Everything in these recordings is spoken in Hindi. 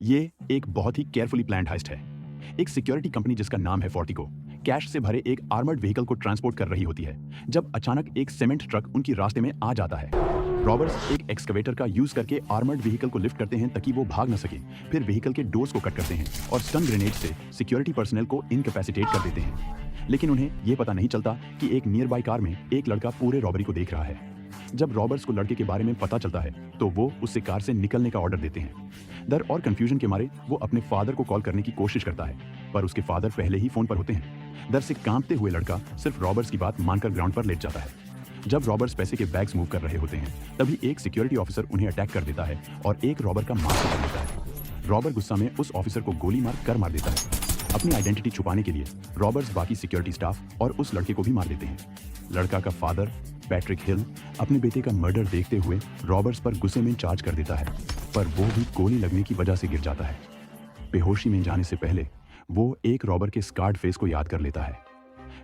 ये एक बहुत ही केयरफुली प्लान्ड हाइस्ट है। एक सिक्योरिटी कंपनी जिसका नाम है फोर्टिको, कैश से भरे एक आर्मर्ड व्हीकल को ट्रांसपोर्ट कर रही होती है जब अचानक एक सीमेंट ट्रक उनकी रास्ते में आ जाता है। रॉबर्स एक एक्सकवेटर का यूज करके आर्मर्ड व्हीकल को लिफ्ट करते हैं ताकि वो भाग न सके। फिर व्हीकल के डोर्स को कट करते हैं और स्टन ग्रेनेड से सिक्योरिटी पर्सनल को इनकैपेसिटेट कर देते हैं। लेकिन उन्हें यह पता नहीं चलता कि एक नियर बाय कार में एक लड़का पूरे रॉबरी को देख रहा है। जब रॉबर्ट्स को लड़के के बारे में पता चलता है तो वो उससे कार से निकलने का ऑर्डर देते हैं। डर और कंफ्यूजन के मारे वो अपने फादर को कॉल करने की कोशिश करता है, पर उसके फादर पहले ही फोन पर होते हैं। डर से कांपते हुए लड़का सिर्फ रॉबर्ट्स की बात मानकर ग्राउंड पर लेट जाता है। जब रॉबर्ट्स पैसे के बैग्स मूव कर रहे होते हैं तभी एक सिक्योरिटी ऑफिसर उन्हें अटैक कर देता है और एक रॉबर का मास्क कर देता है। रॉबर गुस्सा में उस ऑफिसर को गोली मार देता है। अपनी आइडेंटिटी छुपाने के लिए रॉबर्ट्स बाकी सिक्योरिटी स्टाफ और उस लड़के को भी मार देते हैं। लड़का का फादर पैट्रिक हिल अपने बेटे का मर्डर देखते हुए रॉबर्ट्स पर गुस्से में चार्ज कर देता है, पर वो भी गोली लगने की वजह से गिर जाता है। बेहोशी में जाने से पहले वो एक रॉबर के स्कार्ड फेस को याद कर लेता है।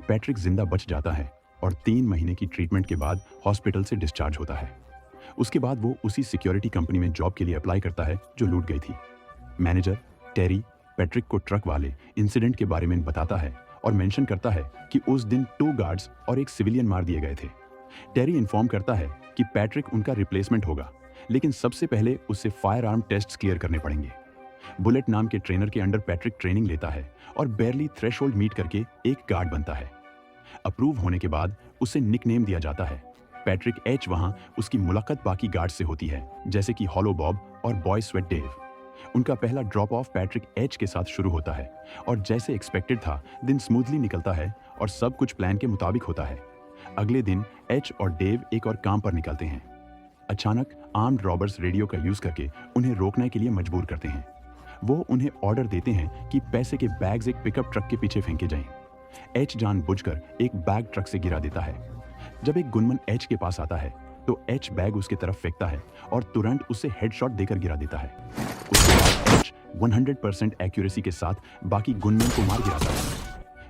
पैट्रिक जिंदा बच जाता है और 3 महीने की ट्रीटमेंट के बाद हॉस्पिटल से डिस्चार्ज होता है। उसके बाद वो उसी सिक्योरिटी कंपनी में जॉब के लिए अप्लाई करता है जो लूट गई थी। मैनेजर टेरी पैट्रिक को ट्रक वाले इंसिडेंट के बारे में बताता है और मेंशन करता है कि उस दिन 2 गार्ड्स और एक सिविलियन मार दिए गए थे। टेरी इन्फॉर्म करता है कि पैट्रिक उनका रिप्लेसमेंट होगा, लेकिन सबसे पहले उससे फायर आर्म टेस्ट्स क्लियर करने पड़ेंगे। बुलेट नाम के ट्रेनर के अंडर पैट्रिक ट्रेनिंग लेता है और बैरली थ्रेशोल्ड मीट करके एक गार्ड बनता है। अप्रूव होने के बाद उसे निकनेम दिया जाता है। पैट्रिक एच वहां उसकी मुलाकात बाकी गार्ड से होती है, जैसे कि हॉलो बॉब और बॉय स्वेट डेव। उनका पहला ड्रॉप ऑफ पैट्रिक एच के साथ शुरू होता है और जैसे एक्सपेक्टेड था दिन स्मूथली निकलता है और सब कुछ प्लान के मुताबिक होता है। अगले दिन एच और डेव एक और काम पर निकलते हैं। अचानक आर्म्ड रॉबर्स रेडियो का यूज करके उन्हें रोकने के लिए मजबूर करते हैं। वो उन्हें ऑर्डर देते हैं कि पैसे के बैग्स एक पिकअप ट्रक के पीछे फेंके जाएं। एच जानबूझकर एक बैग ट्रक से गिरा देता है। जब एक गुनमन एच के पास आता है तो एच बैग उसके तरफ फेंकता है और तुरंत उसे हेडशॉट देकर गिरा देता है। उसके बाद एच 100% एक्यूरेसी के साथ बाकी गुनमन को मार गिराता है।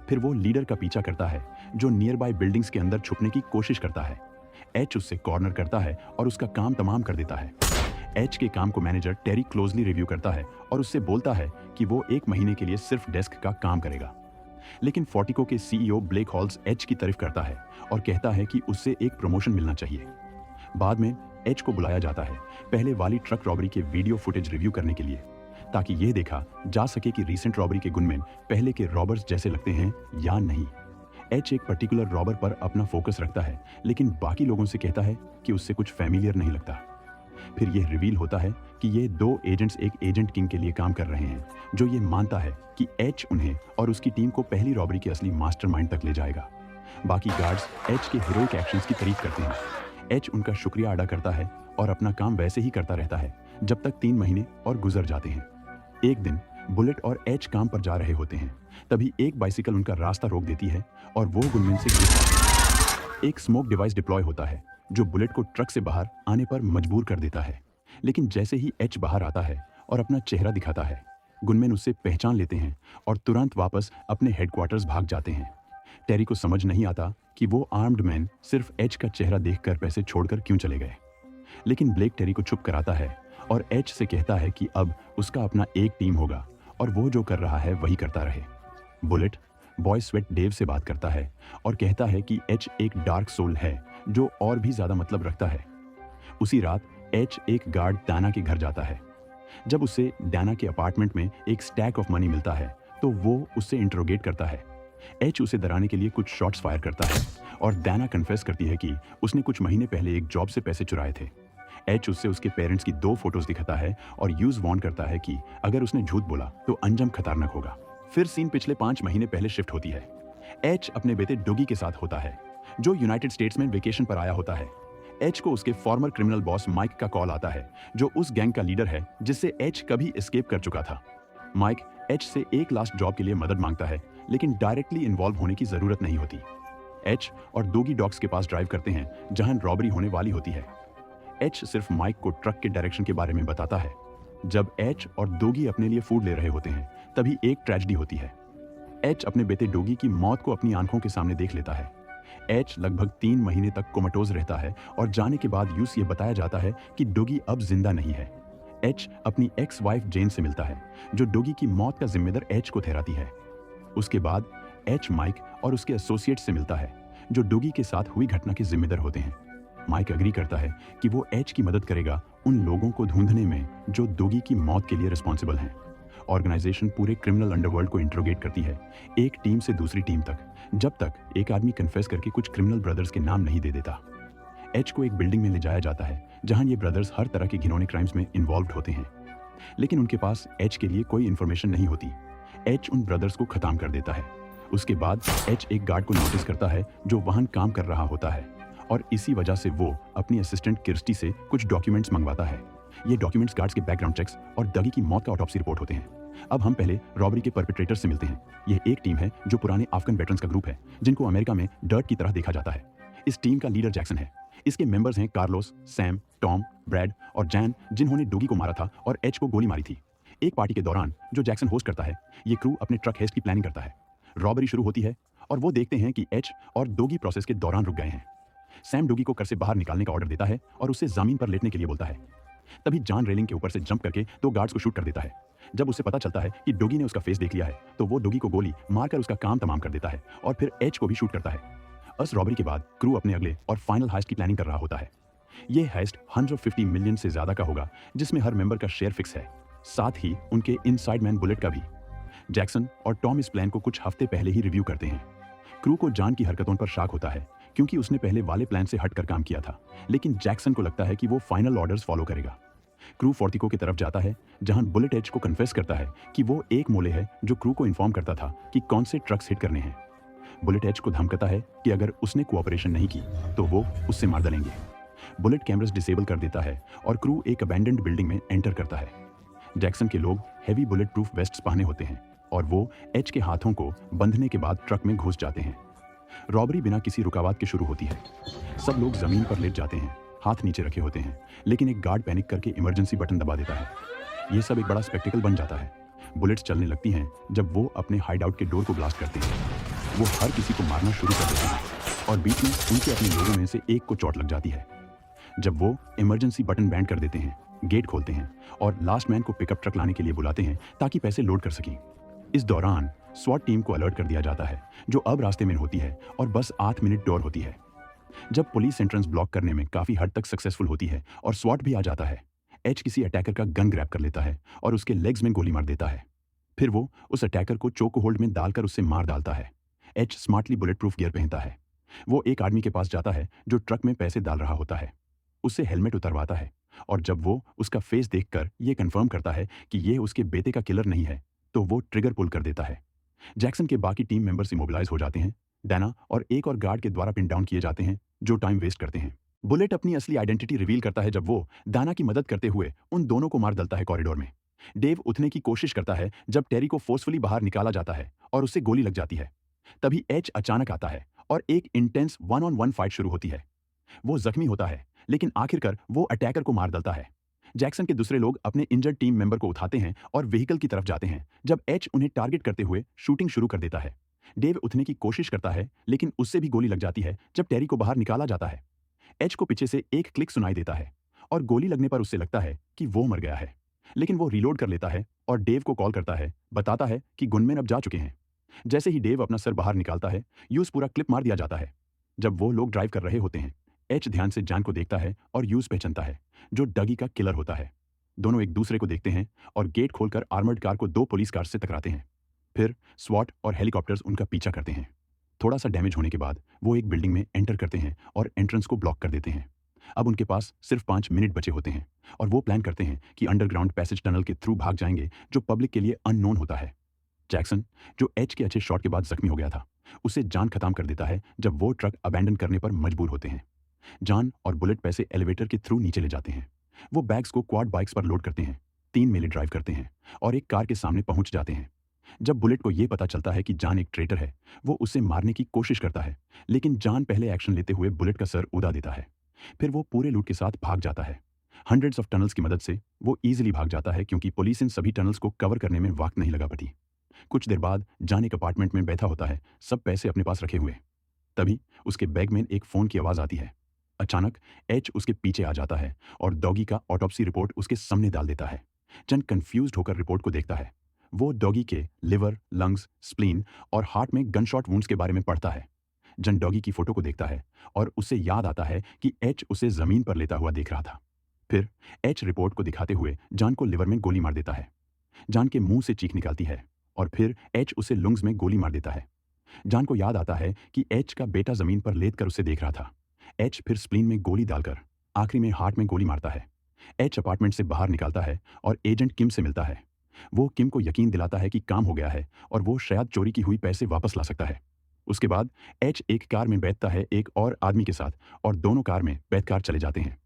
फिर वो लीडर का पीछा करता है जो नियर बाय बिल्डिंग्स के अंदर छुपने की कोशिश करता है। एच उससे कॉर्नर करता है और उसका काम तमाम कर देता है। एच के काम को मैनेजर टेरी क्लोजली रिव्यू करता है और उससे बोलता है कि वो 1 महीने के लिए सिर्फ डेस्क का काम करेगा। लेकिन फोर्टिको के सीईओ ब्लेक हॉल्स एच की तारीफ करता है और कहता है कि उससे एक प्रमोशन मिलना चाहिए। बाद में एच को बुलाया जाता है पहले वाली ट्रक रॉबरी के वीडियो फुटेज रिव्यू करने के लिए, ताकि यह देखा जा सके कि रीसेंट रॉबरी के गुनमैन पहले के रॉबर्स जैसे लगते हैं या नहीं। एच एक पर्टिकुलर रॉबर पर अपना फोकस रखता है, लेकिन बाकी लोगों से कहता है कि उससे कुछ फैमिलियर नहीं लगता। फिर यह रिवील होता है कि ये 2 एजेंट्स एक एजेंट किंग के लिए काम कर रहे हैं, जो ये मानता है कि एच उन्हें और उसकी टीम को पहली रॉबरी के असली मास्टरमाइंड तक ले जाएगा। बाकी गार्ड्स एच के हीरोइक एक्शंस की तारीफ करते हैं। एच उनका शुक्रिया अदा करता है और अपना काम वैसे ही करता रहता है जब तक 3 महीने और गुजर जाते हैं। एक दिन बुलेट और एच काम पर जा रहे होते हैं, तभी एक बाइसिकल उनका रास्ता रोक देती है और वो गुनमैन से गिर जाते हैं। एक स्मोक डिवाइस डिप्लॉय होता है जो बुलेट को ट्रक से बाहर आने पर मजबूर कर देता है, लेकिन जैसे ही एच बाहर आता है और अपना चेहरा दिखाता है, गुनमैन उससे पहचान लेते हैं और तुरंत वापस अपने हेडक्वार्टर्स भाग जाते हैं। टेरी को समझ नहीं आता कि वो आर्म्ड मैन सिर्फ एच का चेहरा देखकर पैसे छोड़कर क्यों चले गए, लेकिन ब्लेक टेरी को चुप कराता है और एच से कहता है कि अब उसका अपना एक टीम होगा और वो जो कर रहा है वही करता रहे। बुलेट बॉय स्वेट डेव से बात करता है और कहता है कि एच एक डार्क सोल है जो और भी ज्यादा मतलब रखता है। उसी रात एच एक गार्ड डाना के घर जाता है। जब उसे डाना के अपार्टमेंट में एक स्टैक ऑफ मनी मिलता है तो वो उससे इंट्रोगेट करता है। एच उसे डराने के लिए कुछ शॉट्स फायर करता है और डाना कन्फेस करती है कि उसने कुछ महीने पहले एक जॉब से पैसे चुराए थे। एच उससे उसके पेरेंट्स की 2 फोटोज दिखाता है और यूज वार्न करता है कि अगर उसने झूठ बोला तो अंजाम खतरनाक होगा। फिर सीन पिछले 5 महीने पहले शिफ्ट होती है। एच अपने बेटे डोगी के साथ होता है जो यूनाइटेड स्टेट्स में वेकेशन पर आया होता है। एच को उसके फॉर्मर क्रिमिनल बॉस माइक का कॉल आता है जो उस गैंग का लीडर है जिससे एच कभी एस्केप कर चुका था। माइक एच से एक लास्ट जॉब के लिए मदद मांगता है, लेकिन डायरेक्टली इन्वॉल्व होने की जरूरत नहीं होती। एच और डोगी डॉग्स के पास ड्राइव करते हैं जहां रॉबरी होने वाली होती है। एच सिर्फ माइक को ट्रक के डायरेक्शन के बारे में बताता है। जब एच और डोगी अपने लिए फूड ले रहे होते हैं तभी एक ट्रेजेडी होती है। एच अपने बेटे डोगी की मौत को अपनी आंखों के सामने देख लेता है। एच लगभग 3 महीने तक कोमाटोज रहता है और जाने के बाद यूस ये बताया जाता है कि डोगी अब जिंदा नहीं है। एच अपनी एक्स वाइफ जेन से मिलता है, जो डोगी की मौत का जिम्मेदार एच को ठहराती है। उसके बाद एच माइक और उसके एसोसिएट से मिलता है, जो डोगी के साथ हुई घटना के जिम्मेदार होते हैं। माइक एग्री करता है कि वो एच की मदद करेगा उन लोगों को ढूंढने में जो डोगी की मौत के लिए रिस्पॉन्सिबल हैं। ऑर्गेनाइजेशन पूरे क्रिमिनल अंडरवर्ल्ड को इंट्रोगेट करती है, एक टीम से दूसरी टीम तक, जब तक एक आदमी कन्फेस करके कुछ क्रिमिनल ब्रदर्स के नाम नहीं दे देता। एच को एक बिल्डिंग में ले जाया जाता है जहां ये ब्रदर्स हर तरह के घिनौने क्राइम्स में इन्वॉल्व होते हैं, लेकिन उनके पास एच के लिए कोई इन्फॉर्मेशन नहीं होती। एच उन ब्रदर्स को खत्म कर देता है। उसके बाद एच एक गार्ड को नोटिस करता है जो वहां काम कर रहा होता है, और इसी वजह से वो अपनी असिस्टेंट किर्स्टी से कुछ डॉक्यूमेंट्स मंगवाता है। ये डॉक्यूमेंट्स गार्ड्स के बैकग्राउंड चेक्स और डगी की मौत का ऑटोप्सी रिपोर्ट होते हैं। अब हम पहले रॉबरी के परपेट्रेटर से मिलते हैं। यह एक टीम है जो पुराने अफगान वेटरन्स का ग्रुप है, जिनको अमेरिका में डर्ट की तरह देखा जाता है। इस टीम का लीडर जैक्सन है। इसके मेंबर्स हैं कार्लोस, सैम, टॉम, ब्रैड और जैन, जिन्होंने डोगी को मारा था और एच को गोली मारी थी। एक पार्टी के दौरान जो जैक्सन होस्ट करता है, ये क्रू अपने ट्रक हेस्ट की प्लानिंग करता है। रॉबरी शुरू होती है और वो देखते हैं कि एच और डोगी प्रोसेस के दौरान रुक गए हैं। सैम डोगी को घर से बाहर निकालने का ऑर्डर देता है और उससे जमीन पर लेटने के लिए बोलता है। तभी जॉन रेलिंग के ऊपर से जंप करके दो गार्ड्स को शूट कर देता है। जब उसे पता चलता है कि डोगी ने उसका फेस देख लिया है, तो वो डोगी को गोली मारकर उसका काम तमाम कर देता है और फिर एच को भी शूट करता है। अस रॉबरी के बाद क्रू अपने अगले और फाइनल हाइस्ट की प्लानिंग कर रहा होता है। ये हाइस्ट 150 मिलियन से ज्यादा का होगा, जिसमें हर मेंबर का शेयर फिक्स है, साथ ही उनके इनसाइड मैन बुलेट का भी। जैक्सन और टॉम इस प्लान को कुछ हफ्ते पहले ही रिव्यू करते हैं। क्रू को जॉन की हरकतों पर शक होता है, क्योंकि उसने पहले वाले प्लान से हटकर काम किया था, लेकिन जैक्सन को लगता है कि वो फाइनल ऑर्डर्स फॉलो करेगा। क्रू फोर्टिको की तरफ जाता है, जहां बुलेट एच को कन्फेस करता है कि वो एक मोले है जो क्रू को इन्फॉर्म करता था कि कौन से ट्रक्स हिट करने हैं। बुलेट एच को धमकाता है कि अगर उसने कोऑपरेशन नहीं की तो वो उससे मार डालेंगे। बुलेट कैमरास डिसेबल कर देता है और क्रू एक अबैंडन्ड बिल्डिंग में एंटर करता है। जैक्सन के लोग हैवी बुलेट प्रूफ वेस्ट्स पहने होते हैं और वो एच के हाथों को बंधने के बाद ट्रक में घुस जाते हैं। रॉबरी बिना किसी रुकावट के शुरू होती है। सब लोग जमीन पर लेट जाते हैं, हाथ नीचे रखे होते हैं, लेकिन एक गार्ड पैनिक करके इमरजेंसी बटन दबा देता है। यह सब एक बड़ा स्पेक्टिकल बन जाता है। बुलेट्स चलने लगती हैं जब वो अपने हाइड आउट के डोर को ब्लास्ट करते हैं। वो हर किसी को मारना शुरू कर देते हैं और बीच में उनके अपने लोगों में से एक को चोट लग जाती है। जब वो इमरजेंसी बटन बैंड कर देते हैं, गेट खोलते हैं और लास्ट मैन को पिकअप ट्रक लाने के लिए बुलाते हैं ताकि पैसे लोड कर सकें। इस दौरान स्वॉट टीम को अलर्ट कर दिया जाता है, जो अब रास्ते में होती है और बस 8 मिनट डोर होती है। जब पुलिस एंट्रेंस ब्लॉक करने में काफी हद तक सक्सेसफुल होती है और स्वॉट भी आ जाता है, एच किसी अटैकर का गन ग्रैब कर लेता है और उसके लेग्स में गोली मार देता है। फिर वो उस अटैकर को चोको होल्ड में डालकर उससे मार डालता है। H smartly bullet proof gear पहनता है। वो एक आदमी के पास जाता है जो ट्रक में पैसे डाल रहा होता है, उससे हेलमेट उतरवाता है और जब वो उसका फेस देखकर ये कंफर्म करता है कि ये उसके बेटे का किलर नहीं है, तो वो ट्रिगर पुल कर देता है। जैक्सन के बाकी टीम मेंबर्स इमोबिलाइज हो जाते हैं। डैना और एक और गार्ड के द्वारा पिन डाउन किए जाते हैं, जो टाइम वेस्ट करते हैं। बुलेट अपनी असली आइडेंटिटी रिवील करता है जब वो दाना की मदद करते हुए उन दोनों को मार डालता है कॉरिडोर में। डेव उठने की कोशिश करता है जब टेरी को फोर्सफुली बाहर निकाला जाता है और उससे गोली लग जाती है। तभी एच अचानक आता है और एक इंटेंस 1-on-1 फाइट शुरू होती है। वो जख्मी होता है, लेकिन आखिरकार वो अटैकर को मार डालता है। जैक्सन के दूसरे लोग अपने इंजर्ड टीम मेंबर को उठाते हैं और व्हीकल की तरफ जाते हैं जब एच उन्हें टारगेट करते हुए शूटिंग शुरू कर देता है। डेव उठने की कोशिश करता है, लेकिन उससे भी गोली लग जाती है जब टेरी को बाहर निकाला जाता है। एच को पीछे से एक क्लिक सुनाई देता है और गोली लगने पर उससे लगता है कि वो मर गया है, लेकिन वो रीलोड कर लेता है और डेव को कॉल करता है, बताता है कि गनमैन अब जा चुके हैं। जैसे ही डेव अपना सर बाहर निकालता है, यूज पूरा क्लिप मार दिया जाता है। जब वो लोग ड्राइव कर रहे होते हैं, एच ध्यान से जॉन को देखता है और यूज पहचानता है, जो डगी का किलर होता है। दोनों एक दूसरे को देखते हैं और गेट खोलकर आर्मर्ड कार को 2 पुलिस कार से टकराते हैं। फिर स्वॉट और हेलीकॉप्टर्स उनका पीछा करते हैं। थोड़ा सा डैमेज होने के बाद वो एक बिल्डिंग में एंटर करते हैं और एंट्रेंस को ब्लॉक कर देते हैं। अब उनके पास सिर्फ 5 मिनट बचे होते हैं और वो प्लान करते हैं कि अंडरग्राउंड पैसेज टनल के थ्रू भाग जाएंगे, जो पब्लिक के लिए अननोन होता है। जैक्सन, जो एच के अच्छे शॉट के बाद जख्मी हो गया था, उसे जान खत्म कर देता है जब वो ट्रक अबैंडन करने पर मजबूर होते हैं। जॉन और बुलेट पैसे एलिवेटर के थ्रू नीचे ले जाते हैं। वो बैग्स को क्वाड बाइक्स पर लोड करते हैं, 3 मेले ड्राइव करते हैं और एक कार के सामने पहुंच जाते हैं। जब बुलेट को यह पता चलता है कि जॉन एक ट्रेटर है, वो उसे मारने की कोशिश करता है, लेकिन जॉन पहले एक्शन लेते हुए बुलेट का सर उड़ा देता है। फिर वो पूरे लूट के साथ भाग जाता है। हंड्रेड्स ऑफ टनल्स की मदद से वो ईजिली भाग जाता है, क्योंकि पुलिस इन सभी टनल्स को कवर करने में वक्त नहीं लगा पाती। कुछ देर बाद जॉन एक अपार्टमेंट में बैठा होता है, सब पैसे अपने पास रखे हुए। तभी उसके बैग में एक फोन की आवाज आती है। अचानक एच उसके पीछे आ जाता है और डॉगी का ऑटोप्सी रिपोर्ट उसके सामने डाल देता है। जन कंफ्यूज्ड होकर रिपोर्ट को देखता है। वो डॉगी के लिवर, लंग्स, स्प्लीन और हार्ट में गनशॉट वुंड्स के बारे में पढ़ता है। जन डॉगी की फोटो को देखता है और उससे याद आता है कि एच उसे जमीन पर लेटा हुआ देख रहा था। फिर एच रिपोर्ट को दिखाते हुए जान को लिवर में गोली मार देता है। जान के मुंह से चीख निकलती है और फिर एच उसे लंग्स में गोली मार देता है। जान को याद आता है कि एच का बेटा जमीन पर लेट कर उसे देख रहा था। एच फिर स्प्लीन में गोली डालकर आखिरी में हार्ट में गोली मारता है। एच अपार्टमेंट से बाहर निकलता है और एजेंट किम से मिलता है। वो किम को यकीन दिलाता है कि काम हो गया है और वो शायद चोरी की हुई पैसे वापस ला सकता है। उसके बाद एच एक कार में बैठता है एक और आदमी के साथ और दोनों कार में बैठकर चले जाते हैं।